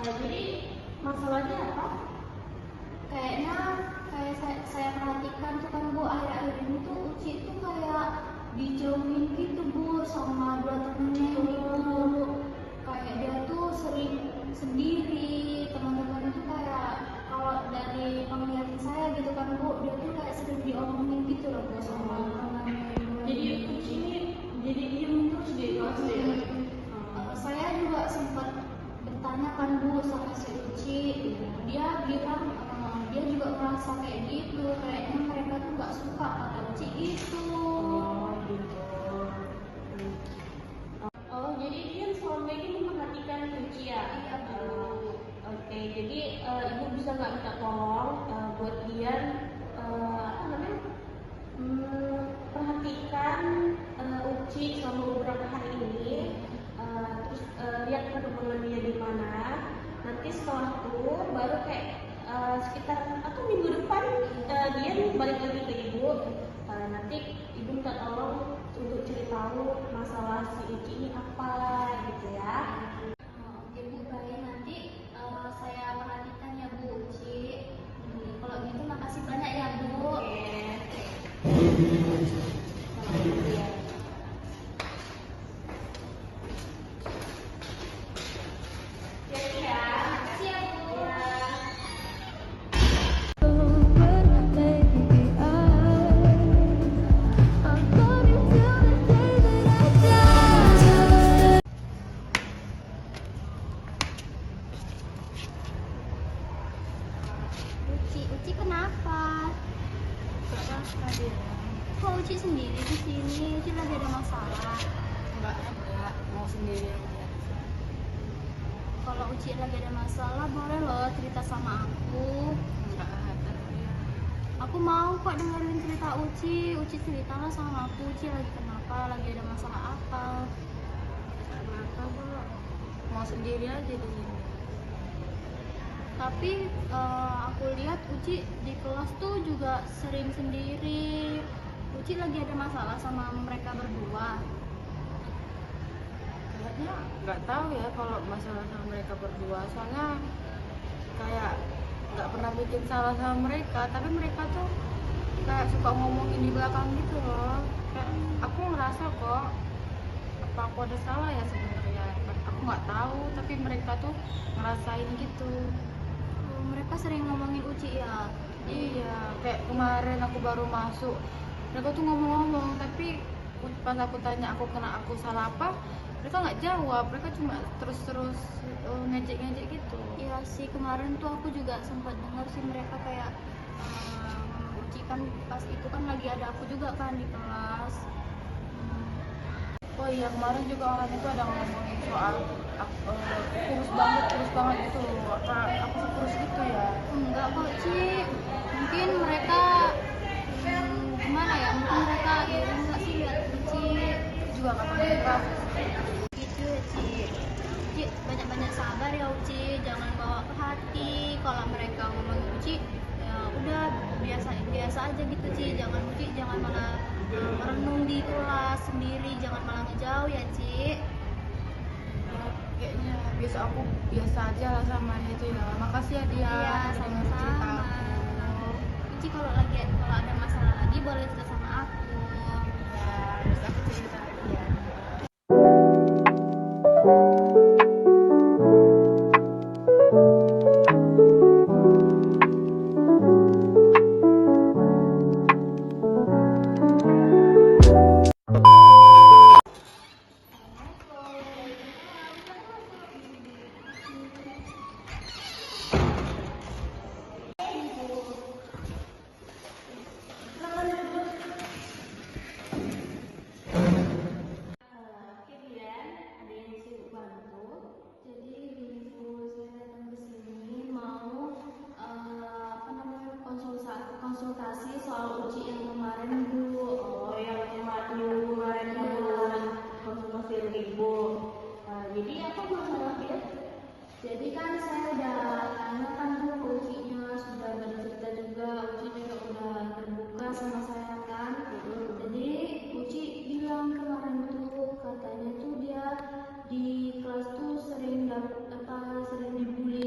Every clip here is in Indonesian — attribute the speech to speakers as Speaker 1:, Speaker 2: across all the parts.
Speaker 1: Jadi masalahnya apa?
Speaker 2: Kayaknya kayak saya perhatikan tuh kan Bu, akhir-akhir ini tuh Uci tuh kayak dijauhin gitu Bu sama dua temennya yang itu. Kayak dia tuh sering sendiri, teman-teman itu kayak kalau dari penglihatan saya gitu kan Bu, dia tuh kayak sering diomongin gitu loh Bu sama temannya.
Speaker 1: Jadi Uci ini jadi diem terus di kelas ya?
Speaker 2: Saya juga sempat bertanya kan Bu sama si Uci, dia bilang dia juga merasa kayak gitu, kayaknya mereka tuh nggak suka kata Uci itu.
Speaker 1: Oh gitu. Oh jadi dia selama ini memperhatikan Uci ya?
Speaker 2: Iya Bu.
Speaker 1: Oke, jadi ibu bisa nggak minta tolong buat dia apa namanya? Perhatikan Uci selama beberapa hari ini, terus lihat perkembangan dia di mana. Nanti setelah itu baru kayak sekitar atau minggu depan dia balik lagi ke ibu. Nanti ibu minta tolong untuk ceritahu masalah si Uci ini apa gitu ya.
Speaker 2: Oke Bu, baik, nanti saya perhatikan ya Bu Uci. Kalau gitu makasih banyak ya Bu.
Speaker 1: Jadi ya.
Speaker 2: Makasih ya Bu. Uci kenapa?
Speaker 3: Kenapa dia?
Speaker 2: Kok Uci sendiri di sini? Uci lagi ada masalah.
Speaker 3: Enggak ada, mau sendiri aja.
Speaker 2: Kalau Uci lagi ada masalah, boleh loh cerita sama aku.
Speaker 3: Enggak ada dia.
Speaker 2: Aku mau kok dengerin cerita Uci. Uci ceritalah sama aku. Uci lagi kenapa? Lagi ada masalah apa?
Speaker 3: Kenapa kok? Mau sendiri aja di sini.
Speaker 2: Tapi aku lihat Uci di kelas tuh juga sering sendiri. Uci lagi ada masalah sama mereka berdua.
Speaker 3: Kayaknya nggak tahu ya kalau masalah sama mereka berdua. Soalnya kayak nggak pernah bikin salah sama mereka, tapi mereka tuh kayak suka ngomongin di belakang gitu loh. Kayak aku ngerasa kok apa aku ada salah ya sebenarnya. Aku nggak tahu, tapi mereka tuh ngerasain gitu.
Speaker 2: Mereka sering ngomongin Uci ya.
Speaker 3: Iya, kayak kemarin aku baru masuk, mereka tuh ngomong-ngomong, tapi pas aku tanya aku salah apa, mereka nggak jawab, mereka cuma terus-terus ngejek-ngejek gitu.
Speaker 2: Iya sih, kemarin tuh aku juga sempat dengar sih mereka kayak Uci kan pas itu kan lagi ada aku juga kan di kelas.
Speaker 3: Oh iya, kemarin juga orang itu ada ngomongin soal kurus banget gitu, apa aku kurus gitu ya?
Speaker 2: Enggak kok Ci, mungkin mereka gimana ya, mungkin mereka iri nggak sih lihat Uci
Speaker 3: Juga kata mereka.
Speaker 2: gitu ya Ci. Ci banyak-banyak sabar ya Uci, jangan bawa ke hati. Kalau mereka ngomongin Uci ya udah biasa aja gitu Ci, jangan malah merenung di kelas sendiri, jangan malah ngejauh ya Ci.
Speaker 3: Kayaknya aku biasa aja lah sama dia itu ya. Makasih ya dia.
Speaker 2: Iya,
Speaker 3: udah denger cerita
Speaker 2: sama-sama.
Speaker 3: aku.
Speaker 2: Uci kalau ada masalah lagi boleh cerita sama aku.
Speaker 3: Ya, bisa aku cerita lagi ya.
Speaker 1: Kalian ada yang bisa ibu bantu?
Speaker 2: Jadi gini Bu, saya datang ke sini mau konsultasi soal uji yang kemarin Bu.
Speaker 1: Oh, yang kemarin kamu konsultasi dengan ibu. Jadi apa masalahnya?
Speaker 2: Jadi kan saya udah tanyakan tuh ke ujinya, sudah bercerita juga, uji juga udah terbuka sama saya kan. Jadi uji bilang kemarin tuh katanya tuh dia di kelas tuh sering dibully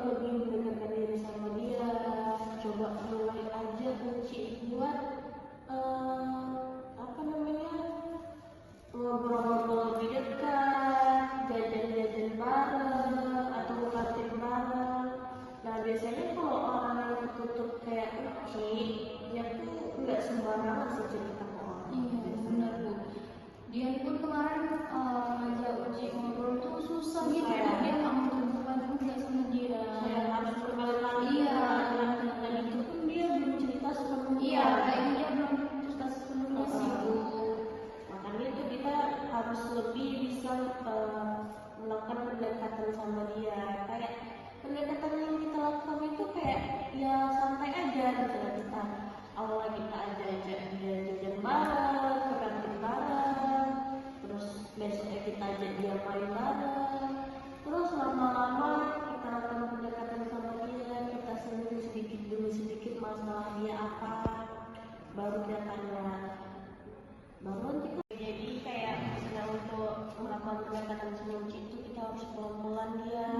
Speaker 1: lebih mendekatkan diri sama dia, coba mulai aja Uci buat apa namanya, ngobrol-ngobrol lebih dekat, jajan-jajan bareng atau kantin bareng. Nah biasanya kalau orang yang tertutup kayak Uci, dia tuh nggak sembarangan sih cerita ke orang.
Speaker 2: Iya benar Bu. Dia pun kemarin ngajak Uci ngobrol tuh susah gitu. Dia nggak mau terbuka juga sama dia.
Speaker 1: Saya harus berkali-kali.
Speaker 2: Iya.
Speaker 1: Dan itu pun dia belum cerita sepenuhnya.
Speaker 2: Iya, kayaknya dia belum cerita sepenuhnya sih Bu.
Speaker 1: Makanya itu kita harus lebih bisa melakukan pendekatan sama dia. Kayak pendekatan yang kita lakukan itu kayak ya santai aja gitu lah kita. Awalnya kita ajak dia jajan bareng, ke kantin bareng, terus besoknya kita ajak dia main bareng, terus lama-lama kita lakukan pendekatan sama dia, kita senyum sedikit demi sedikit masalah dia apa, baru dia tanya, baru kita. Jadi kayak misalnya untuk melakukan pendekatan sama Uci itu kita harus pelan-pelan dia,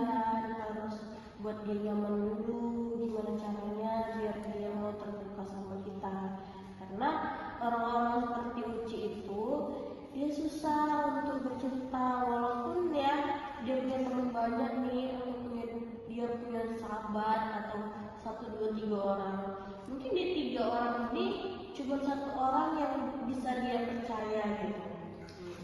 Speaker 1: harus buat dia nyaman dulu, gimana caranya biar dia mau terbuka sama kita. Karena orang-orang seperti Uci itu dia susah untuk bercerita, walaupun ya dia punya teman banyak nih, atau dia punya sahabat atau 1, 2, 3 orang. Mungkin di 3 orang ini cuma 1 orang yang bisa dia percaya gitu.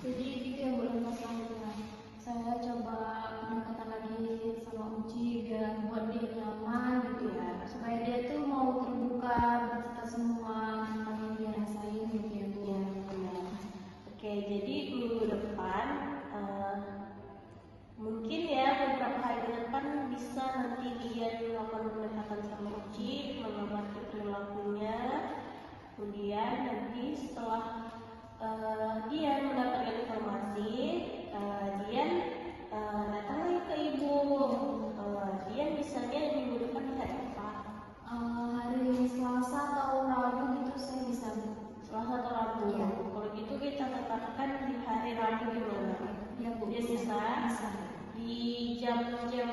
Speaker 2: Jadi dia boleh masalahnya. Saya coba pendekatan lagi sama Uci biar buat dia nyaman gitu ya, supaya dia tuh mau terbuka bercerita semua tentang yang dia rasain gitu ya Bu.
Speaker 1: Ya, benar. Oke, jadi minggu depan mungkin ya beberapa hari ke depan bisa nanti dia melakukan pendekatan sama Uci, mengamati perilakunya. Kemudian nanti setelah dia mendapatkan informasi, dia datang lagi ke ibu. Dia misalnya minggu depan hari apa?
Speaker 2: Hari Selasa atau Rabu gitu saya bisa Bu.
Speaker 1: Selasa atau Rabu.
Speaker 2: Iya.
Speaker 1: Kalau gitu kita tetapkan di hari Rabu gimana?
Speaker 2: Ya Bu.
Speaker 1: Dia bisa di jam-jam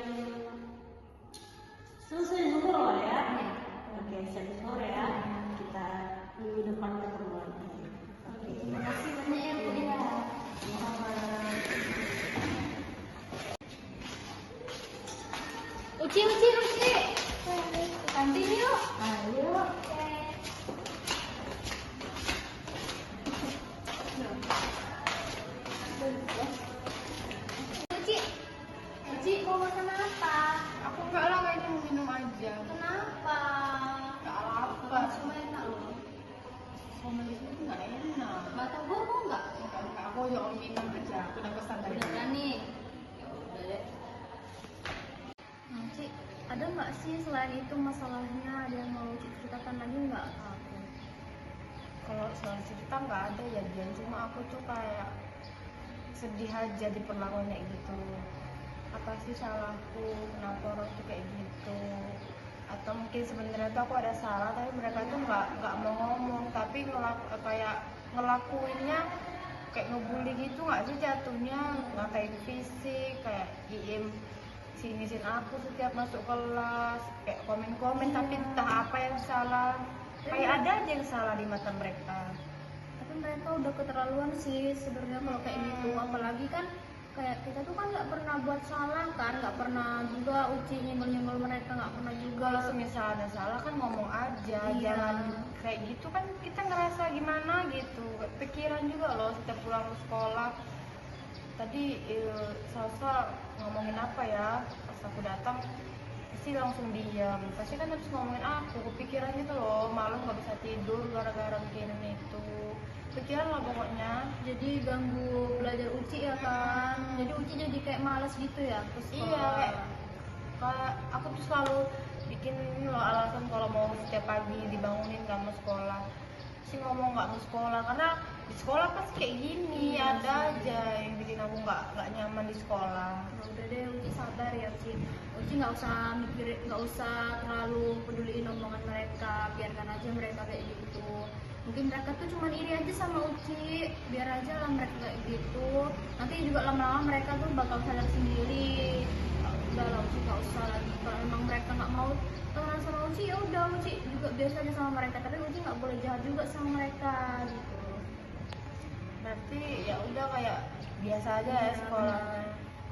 Speaker 1: selesai zuhur lah ya.
Speaker 2: Iya.
Speaker 1: Oke, selesai zuhur ya. Kita minggu depan ketemu lagi. Oke.
Speaker 2: Terima kasih banyak ya Bu ya. Uci. Kantin yuk.
Speaker 1: Ayo.
Speaker 2: Uci mau makan apa?
Speaker 3: Aku enggak lah, kayaknya mau minum aja.
Speaker 2: Kenapa?
Speaker 3: Enggak lapar.
Speaker 2: Cuma enak loh.
Speaker 3: Sama di sini tuh enggak enak.
Speaker 2: Batagor mau nggak?
Speaker 3: Enggak, aku ya mau minum aja. Aku udah pesan tadi.
Speaker 2: Beneran nih. Ya udah deh. Nah, Ci, ada nggak sih selain itu masalahnya ada yang mau Ci ceritakan lagi nggak ke aku?
Speaker 3: Kalau soal cerita nggak ada ya Dian, cuma aku tuh kayak sedih aja diperlakukan kayak gitu. Apa sih salahku, kenapa orang tuh kayak gitu? Atau mungkin sebenarnya tuh aku ada salah tapi mereka tuh nggak mau ngomong, tapi kayak ngelakuinnya kayak ngebully gitu nggak sih jatuhnya, ngatain fisik, kayak diem sinisin aku setiap masuk kelas, kayak komen-komen tapi entah apa yang salah, kayak ada aja yang salah di mata mereka.
Speaker 2: Tapi mereka udah keterlaluan sih sebenarnya kalau kayak gitu, apalagi kan kayak kita tuh kan nggak pernah buat salah kan, nggak pernah juga Uci nyenggol-nyenggol mereka, nggak pernah juga.
Speaker 3: Kalau semisal ada salah kan ngomong aja,
Speaker 2: Iya.
Speaker 3: jangan kayak gitu kan kita ngerasa gimana gitu, pikiran juga loh setiap pulang ke sekolah. Tadi Salsa ngomongin apa ya, pas aku datang pasti langsung diam, pasti kan habis ngomongin aku, kepikiran gitu loh, malam nggak bisa tidur gara-gara mikirin itu, pikiran lah pokoknya.
Speaker 2: Jadi ganggu belajar Uci ya kan, jadi Uci jadi kayak males gitu ya ke sekolah.
Speaker 3: Iya, kayak aku tuh selalu bikin loh alasan kalau mau setiap pagi dibangunin nggak mau sekolah, sih ngomong nggak mau sekolah karena di sekolah pas kayak gini ada aja yang bikin aku nggak nyaman di sekolah.
Speaker 2: Nah, udah deh Uci sabar ya Uci. Uci nggak usah mikirin, nggak usah terlalu peduliin omongan mereka, biarkan aja mereka kayak gitu. Mungkin mereka tuh cuma iri aja sama Uci, biar aja lah mereka kayak gitu. Nanti juga lama-lama mereka tuh bakal sadar sendiri. udah lah Uci nggak usah lagi. Kalau memang mereka nggak mau temenan sama Uci, ya udah Uci juga biasa aja sama mereka, tapi Uci nggak boleh jahat juga sama mereka gitu.
Speaker 3: Berarti ya udah kayak biasa aja ya sekolah.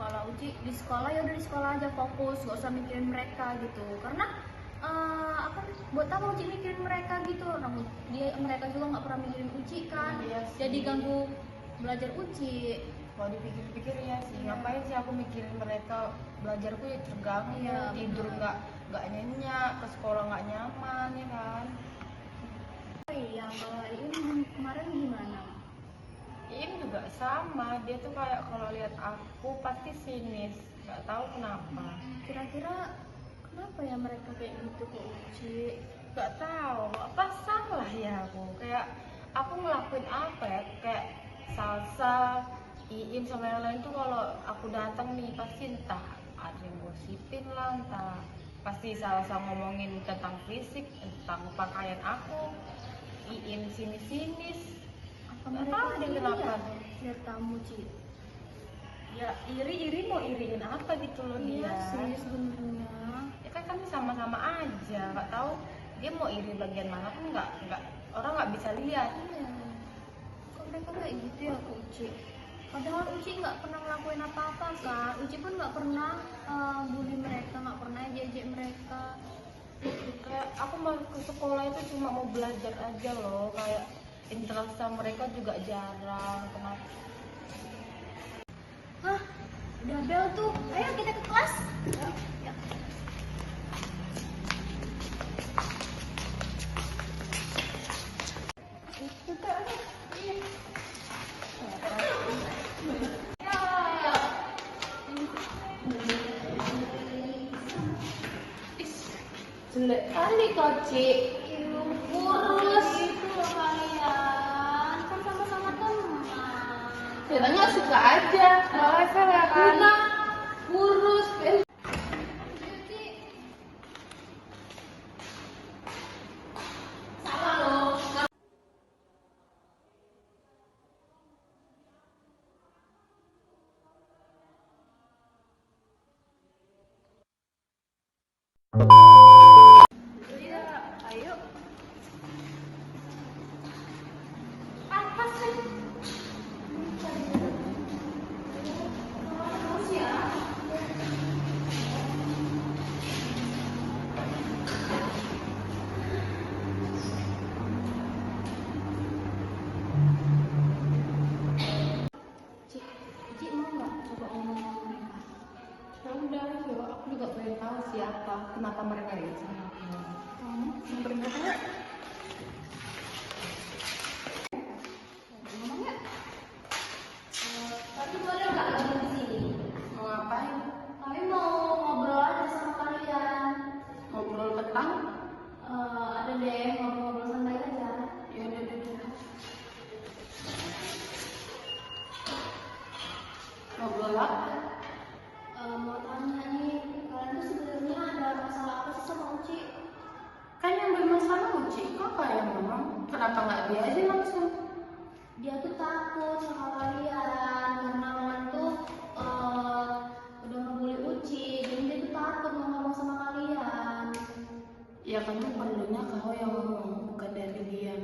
Speaker 2: Kalau Uci di sekolah ya udah di sekolah aja, fokus, gak usah mikirin mereka gitu. Karena apa buat apa Uci mikirin mereka gitu? Mereka juga nggak pernah mikirin Uci kan.
Speaker 3: Iya sih.
Speaker 2: Jadi ganggu belajar Uci.
Speaker 3: Kalau dipikir-pikir ya sih, ngapain sih aku mikirin mereka, belajarku ya terganggu,
Speaker 2: Iya,
Speaker 3: tidur
Speaker 2: benar.
Speaker 3: nggak nyenyak, ke sekolah nggak nyaman ya kan.
Speaker 2: Oh iya, kalau ini kemarin gimana?
Speaker 3: Iin juga sama, dia tuh kayak kalau lihat aku pasti sinis, nggak tahu kenapa.
Speaker 2: Kira-kira kenapa ya mereka kayak gitu ke Uci?
Speaker 3: Nggak tahu apa salah ya aku, kayak aku ngelakuin apa ya, kayak Salsa, Iin sama yang lain tuh kalau aku datang nih pasti entah ada yang gosipin lah, entah pasti Salsa ngomongin tentang fisik, tentang pakaian aku, Iin sinis-sinis.
Speaker 2: Apa
Speaker 3: Nggak
Speaker 2: mereka
Speaker 3: tahu dia
Speaker 2: iri
Speaker 3: kenapa.
Speaker 2: ya lihat kamu Ci?
Speaker 3: Ya iri mau iriin apa gitu loh
Speaker 2: Iya
Speaker 3: dia.
Speaker 2: sih sebenarnya.
Speaker 3: Ya kan kami sama-sama aja, nggak tahu dia mau iri bagian mana kan nggak orang nggak bisa lihat.
Speaker 2: Iya. Kok mereka kayak gitu ya ke Uci? Padahal Uci nggak pernah ngelakuin apa-apa kan. Uci pun nggak pernah bully mereka, nggak pernah ejek mereka.
Speaker 3: Kayak aku mau ke sekolah itu cuma mau belajar aja loh, kayak interaksi sama mereka juga jarang. Kenapa?
Speaker 2: Hah, udah bel tuh. Ayo kita ke kelas. Ya. Itu tuh, iya.
Speaker 1: Jelek kali kau, Cik.
Speaker 2: Kurus gitu loh kalian. Kan sama-sama teman.
Speaker 1: Katanya suka aja.
Speaker 3: Nggak masalah kan?
Speaker 1: Bukan kurus.
Speaker 2: Uci,
Speaker 1: Salah loh.
Speaker 2: iya, ayo.
Speaker 1: Apa sih?
Speaker 2: Uci mau nggak coba ngomong sama mereka?
Speaker 3: Ya udah, yuk aku juga pengen tahu siapa, kenapa mereka itu sama aku.
Speaker 2: Kamu sebenarnya ngomong nggak?
Speaker 1: Tapi boleh nggak lagi di sini?
Speaker 3: Mau ngapain?
Speaker 2: Kami mau ngobrol aja sama kalian.
Speaker 3: Ngobrol tentang?
Speaker 2: Ada deh, ngobrol-ngobrol santai aja.
Speaker 3: Ya udah. Ngobrol apa?
Speaker 2: Mau tanya nih, kalian tuh sebenarnya ada masalah apa sih sama Uci?
Speaker 3: Kan yang bermasalah Uci, kakak yang ngomong. Kenapa nggak dia aja langsung?
Speaker 2: Dia tuh takut sama kalian karena Roman tuh udah ngebully Uci, jadi dia tuh takut mau ngomong sama kalian.
Speaker 3: Ya kamu perlunya kau yang ngomong, bukan dari dia.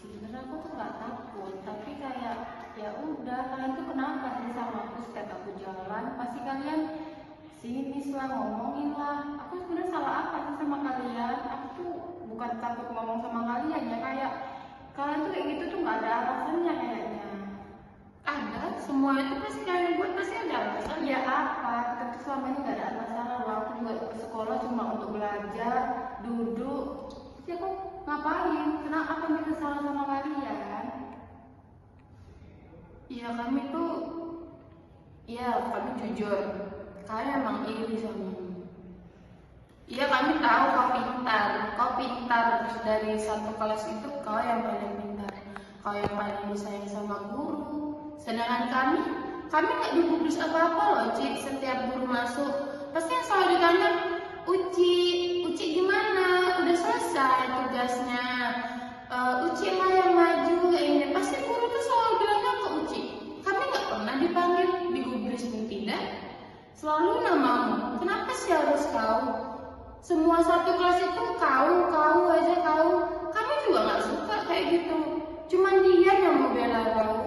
Speaker 3: Sebenarnya aku tuh nggak takut, tapi kayak ya udah, kalian tuh kenapa sih sama aku setiap aku jalan? Pasti kalian sinis lah, ngomongin lah. Aku sebenarnya salah apa sih sama kalian? Aku tuh bukan takut ngomong sama kalian ya, kayak kalian tuh kayak gitu tuh nggak ada alasannya kayaknya. Ada, semua itu pasti kalian buat pasti ada alasan. Ya apa? Kita tuh selama ini nggak ada masalah loh. Aku juga ke sekolah cuma untuk belajar, duduk. Jadi aku ngapain? Kenapa aku minta salah sama kalian? Ya kami tuh, ya kami jujur. Kalian emang iri sama aku. Iya kami tahu kau pintar terus dari satu kelas itu kau yang paling pintar, kau yang paling disayang sama guru. Sedangkan kami nggak digubris apa-apa loh, Ci. Setiap guru masuk pasti yang selalu ditanya, Uci gimana? Udah selesai tugasnya? Uci mah yang maju ini. Pasti guru tuh selalu bilangnya ke Uci. Kami nggak pernah dipanggil digubris nih, tidak. harus kau? Semua satu kelas itu kau aja kau. Kami juga nggak suka kayak gitu. Cuman dia yang mau bela kau.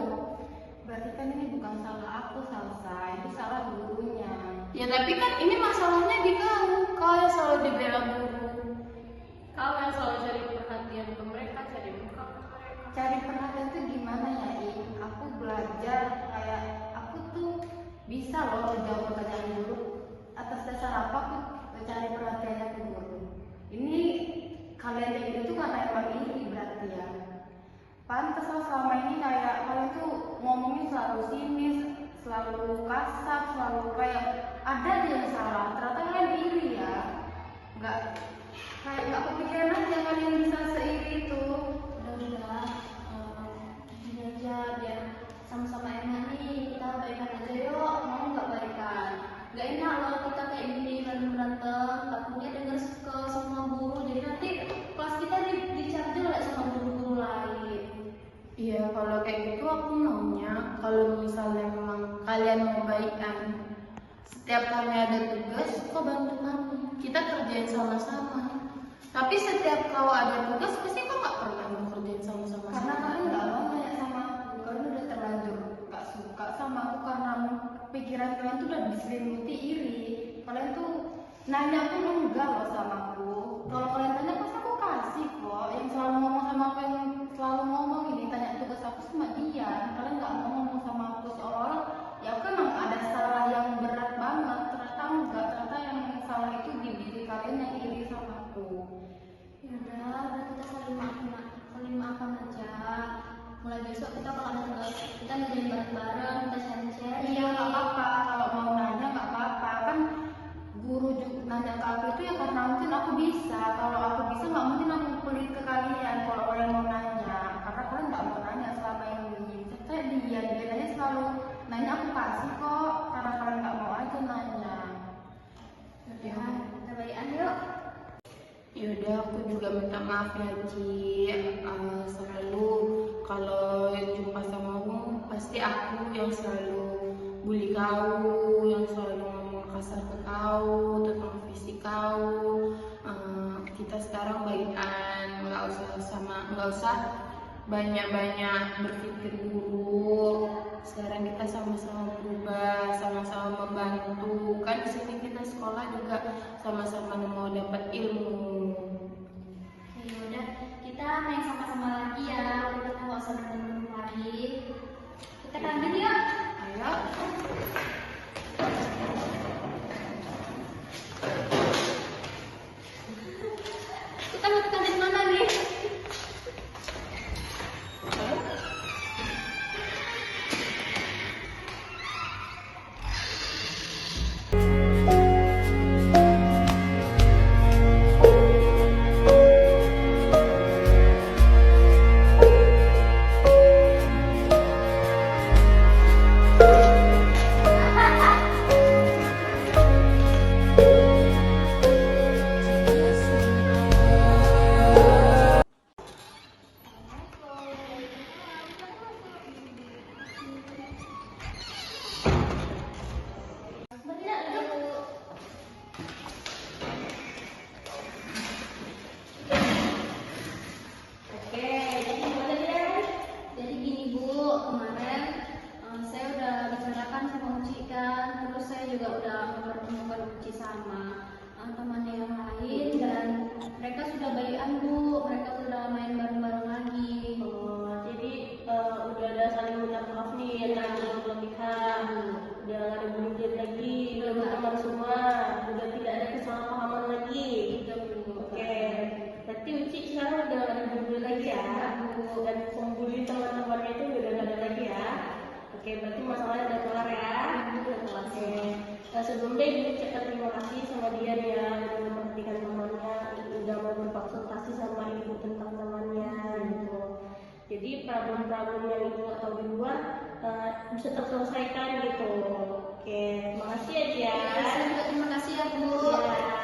Speaker 3: Berarti kan ini bukan salah aku, Salsa. Itu salah gurunya. Ya tapi kan ini masalahnya di kau. Kau yang selalu dibela guru. Kau yang selalu cari perhatian ke mereka, cari muka ke mereka. Cari perhatian itu gimana ya, I? Aku belajar kayak aku tuh bisa loh jawab pertanyaan guru. Atas dasar apa aku cari perhatiannya ke guru? Ini kalian kayak gitu tuh karena emang iri berarti ya. Pantes lah selama ini kayak kalian tuh ngomongnya selalu sinis, selalu kasar, selalu kayak ada aja yang salah. Ternyata kalian iri ya. Nggak kepikiran aja kalian bisa seiri itu.
Speaker 2: Udah, gini aja biar sama-sama enak nih, kita baikan aja yuk. Mau nggak baikan? Nggak enak loh kita kayak gini berantem, takutnya denger ke semua guru, jadi nanti kelas kita dicap jelek sama guru-guru lain.
Speaker 3: Iya, kalau kayak gitu aku maunya kalau misalnya memang kalian mau baikan, setiap kami ada tugas, kau bantu kami, kita kerjain sama-sama. Tapi setiap kau ada tugas, pasti kau nggak pernah mau kerjain sama-sama. Karena kalian nggak mau nanya sama aku, kalian udah terlanjur nggak suka sama aku karena pikiran kalian tuh udah diselimuti iri. Kalian tuh nanya pun enggak loh sama aku. Kalau kalian tanya pasti aku kasih kok. Yang selalu ngomong sama aku, yang selalu ngomong ini tanya tugas aku sama dia. Kalian nggak mau ngomong sama aku seolah-olah ya aku emang ada salah yang berat banget. Ternyata enggak, ternyata yang salah itu di diri kalian yang iri sama aku.
Speaker 2: Udah kita saling maafan aja. Mulai besok kita kalau ada tugas kita ngerjain bareng-bareng, kita share-share.
Speaker 3: Iya nggak apa-apa, kalau mau nanya nggak apa-apa kan. Guru juga nanya ke aku itu ya karena mungkin aku bisa. Kalau aku bisa nggak mungkin aku pelit ke kalian kalau kalian mau nanya, karena kalian nggak mau nanya selama ini. Saya dia aja selalu nanya, aku kasih kok karena kalian nggak mau aja nanya.
Speaker 2: Ya, kita baikan yuk.
Speaker 3: Yaudah, aku juga minta maaf ya Ci. Selalu kalau jumpa sama kamu pasti aku yang selalu bully kau, yang selalu ngomong kasar ke kau tentang fisik kau. Kita sekarang baikan, nggak usah banyak-banyak berpikir buruk. Sekarang kita sama-sama berubah, sama-sama membantu. Kan di sini kita sekolah juga sama-sama mau dapat ilmu.
Speaker 2: Ya udah, kita main sama-sama lagi ya. Kita nggak usah berantem lagi. Kita kangen yuk.
Speaker 3: Ayo.
Speaker 2: Kita mau ke kantin mana nih?
Speaker 1: Oke, berarti masalahnya udah kelar ya. Udah kelar. Sebelumnya ibu ucapkan terima kasih sama dia udah memperhatikan temannya, udah mau berkonsultasi sama ibu tentang temannya gitu. Jadi problem-problem yang ibu atau di luar bisa terselesaikan gitu. Oke, terima kasih ya.
Speaker 2: Terima kasih ya Bu.
Speaker 1: Ya.